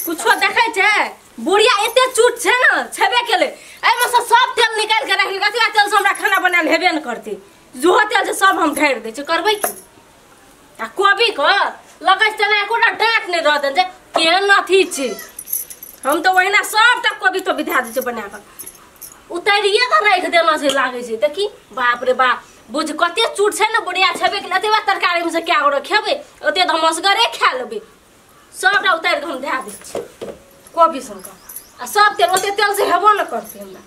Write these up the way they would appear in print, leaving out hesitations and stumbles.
कुछो देखै छै बुढ़िया एते चूट छै न छेबे केले एमे से सब तेल निकाल के रखली कथिया तेल से हमरा खाना बनाल हेबे न करते जो तेल से सब हम ढार दे छै करबै की आ कोबी को लगै छै ना एकोटा डांट नै रह दे जे केहन अथी छै हम तो वहिना सबटा कोबी तो विधा दे छै बना के उतारिए के राख देना छै लागे छै देखी बाप रे बाप बुझ कते चूट छै न बुढ़िया छेबे के एतबा तरकारी में से क्या गोड़ खेबे ओते त मसगरे खा लेबे सबटा उतार के हम धा दे छी कोबी संग आ सब तेल ओते तेल से हेबो न करते हमरा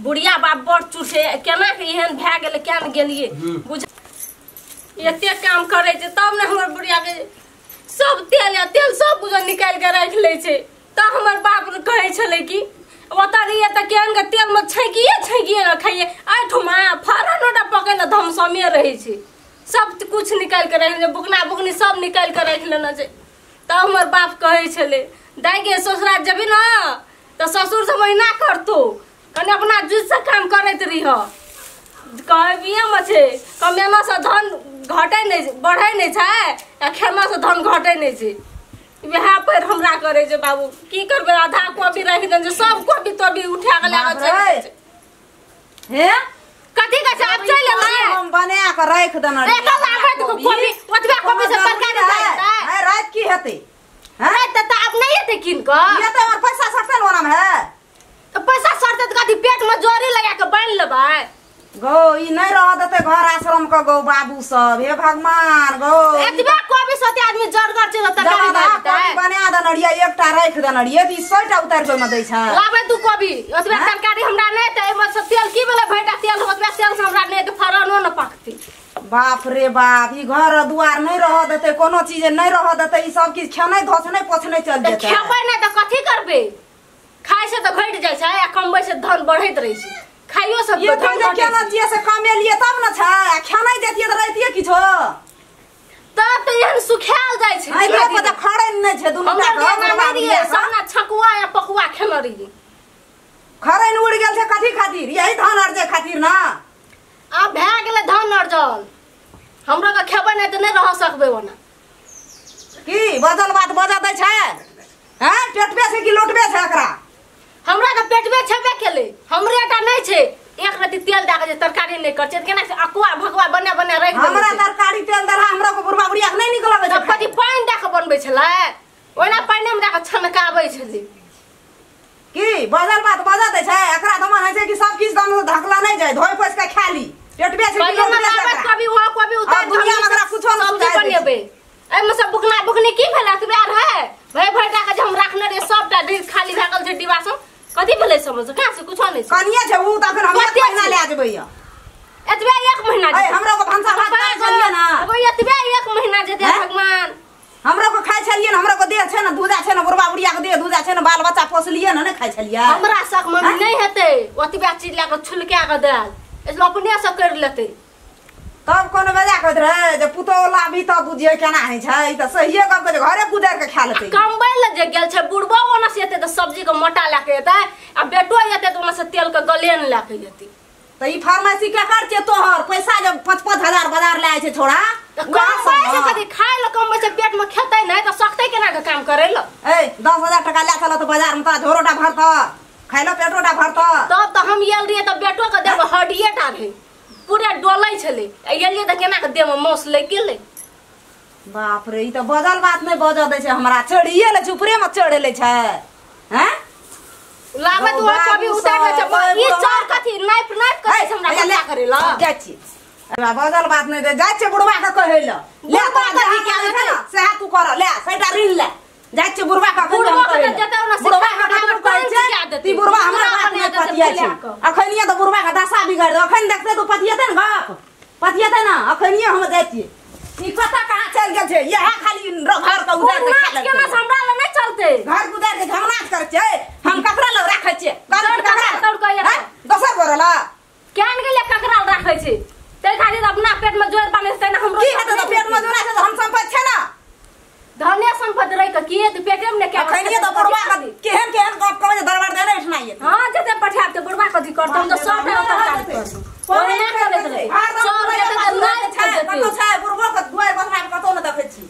बुढ़िया बाप बड़ चूट छै केना के एहन भए गेले केन गेलिए बुझ एते काम करे छै तब न हमर बुढ़िया के सब तेल सब बुझ निकाल के राख ले छै त हमर बाप कहे छले कि ओतरिए त केन के तेल में छेकिए न खाइए आ ठुमा फरनोटा पके न धम समे रहे छै सब कुछ निकाल के रख ले बुकना बुकनी सब निकाल के रख लेना छै त हमर बाप कहे छले दाई के ससुरा जबी न त ससुर से महीना करतो कने अपना जुज से काम करत रही हो कहबिए म छै कमेना से धन घटै नै बढ़ै नै छै आ खेमा से धन घटै नै छै वहाँ पर हमरा करे जे बाबू की करबे आधा कोबी रख दे सब कोबी तोबी उठा के लाग छै हे कथी का छै अब चल ले हम बना के रख देना ए त लागत कोबी ओतबे कोबी से तरकारी बनतै है रात की हेतै है त अब नहीं हेतै किन क ये त हमर पैसा सटल ओना में है त पैसा सटते त कथी पेट में जोरी लगा के बांध लेबै गो ई नहीं रह देते घर आश्रम का गो बाबू सब हे भगवान गो एतबे कोबी सोते आदमी जरगर छै त तरकारी बनतै बना देनड़िया एकटा रख देनड़िया त 100टा उतार के म दै छै लाबै तू कोबी ओतबे तरकारी हमरा नै त एमे से तेल की भेलै भैटा तेल ओतबे तेल से हमरा नै त फरनो न पकती बाप रे बाप ई घर दुआर नहीं रह देते कोनो चीज नहीं रह देते ई सब चीज खेनै धसनै पोछनै चल जेतै खेबै नै त कथी करबे खाइ से त घट जाइ छै आ कमबै से धन बढ़ैत रहै छै खाइयो सब ये कोन केना जिया से कमेलिए तब न छै खेनै देतिए त रहितिए किछो तब त एहन सुखाल जाइ छै आइले पर त खड़ै नै छै दुनु टा घर बाबूए साना छकुआ या पकुआ खेलरी खड़ै न उड़ गेल छै कथी खातिर यही धान अर्जे खातिर ना आ भए गेलै धान अर्जल हमरा के खेबै नै त नै रह सकबे ओना की बदल बात बजा दै छै हैं पेटबे छै कि लोटबे छै एकरा हमरा त पेटबे छेबे केले हमरेटा नै छै एक रति तेल दे के जे तरकारी नै कर छै केना से अकुआ भगवा बना बना रख दे हमरा तरकारी तेल दला हमरा को बुढ़वा बुढ़िया के नै निक लगै छै कथी पानी दे के बनबै छलै ओना पानी में दे के छनकाबै छलै की बदल बात बजा दै छै एकरा त मन है छै कि सब किछ दम धकला नै जाय धोइ पोछ के खा ली पेटबे छै कि लोटबे छै कभी वो कभी उतार दुनिया में एकरा कुछो न सब्जी बनेबे एमे सब बुकना बुकनी की भेला तबे है भाई भैटा के जे हम राखने रे सबटा खाली भए गेल छै डिब्बा सब कथी भेलै समझ कहां से कुछो नै छै कनिया छै उ त फिर हम एक महीना ले जेबै एतबे एक महीना ए हमरो को भंसा भात खाइ छलिए ना अब एतबे एक महीना जे दे भगवान हमरो को खाइ छलिए ना हमरो को देह छै ना दूजा छै ना बुढ़वा बुढ़िया के देह दूजा छै ना बाल बच्चा पोसलिए ना नै खाइ छलिए हमरा शक मम्मी नै हेतै ओतबे चीज ला के छुलका के देल इसलो अपने से कर लेतै तब कोनो बजा कहत रहे जे पुतौला भी त बुझिए केना है छै त सहिए कब के घरे कुदार के खा लेतै कमबै ल जे गेल छै बुढ़बो ओना से एतै त सब्जी के मोटा ला के एतै आ बेटो एतै त ओना से तेल के गलेन ला के एतै त ई फार्मेसी के कर छै तोहर पैसा जब 5-5 हजार बाजार ले छै छोड़ा कमबै से कथी खाय ल कमबै से पेट में खेतै नै त सकतै केना के काम करै ल ए 10,000 टका ले चल त बाजार में त झोरोटा भरत खाइलो पेटोटा भरत तब त हम येल रिए त बेटो के देब हड्डीएटा रहे पूरे डोलै छले एलिए त केना के देह में मौस लग गेलै बाप रे ई त बदल बात नै बजा दै छै हमरा चढ़िए ले चुपरे में चढ़ेले छै हैं लाबे तो कभी उतार ले छै ई चार कथी नाइफ करे छै हमरा ले करे ल जाइ छी हमरा बदल बात नै दे जाइ छै बुढ़वा के कहै ल ले तो कथी के छै ना से तू कर ले सेटा ऋण ले जाइ छै बुढ़वा का बुढ़वा के जते ओना से बुढ़वा का ठाकुर कहै छै ती बुढ़वा हमरा बात नै पतिया छै अखनिए त बुढ़वा का दशा बिगाड़ दे अखन देखते तू पतियते न गप पतियते ना अखनिए हम जाइती ई पता कहां चल गेल छै यह खाली घर का उधार के खा ले केना हमरा ल नै चलते घर उधार के झमनाच कर छै हम ककरा ल राखै छै ककरा तोड़ के दोसर गोरला केन गेले ककरा ल राखै छै ते खाली अपना पेट में जोर पाने से ना हमरो की हेतै त पेट में जोर छै त हम संपत्ति छै ना धने संपत्ति रह के की त पेटे में के खैनिए त बुढ़वा का केहन केहन गप कहै दरबार देने सुनाइए हां जते पठा त बुढ़वा कथी करत हम त सब तरकारी कर कोने करत रे सब के त नै छै कतो छै बुढ़वा के दुआर बसरा कतो न देखै छी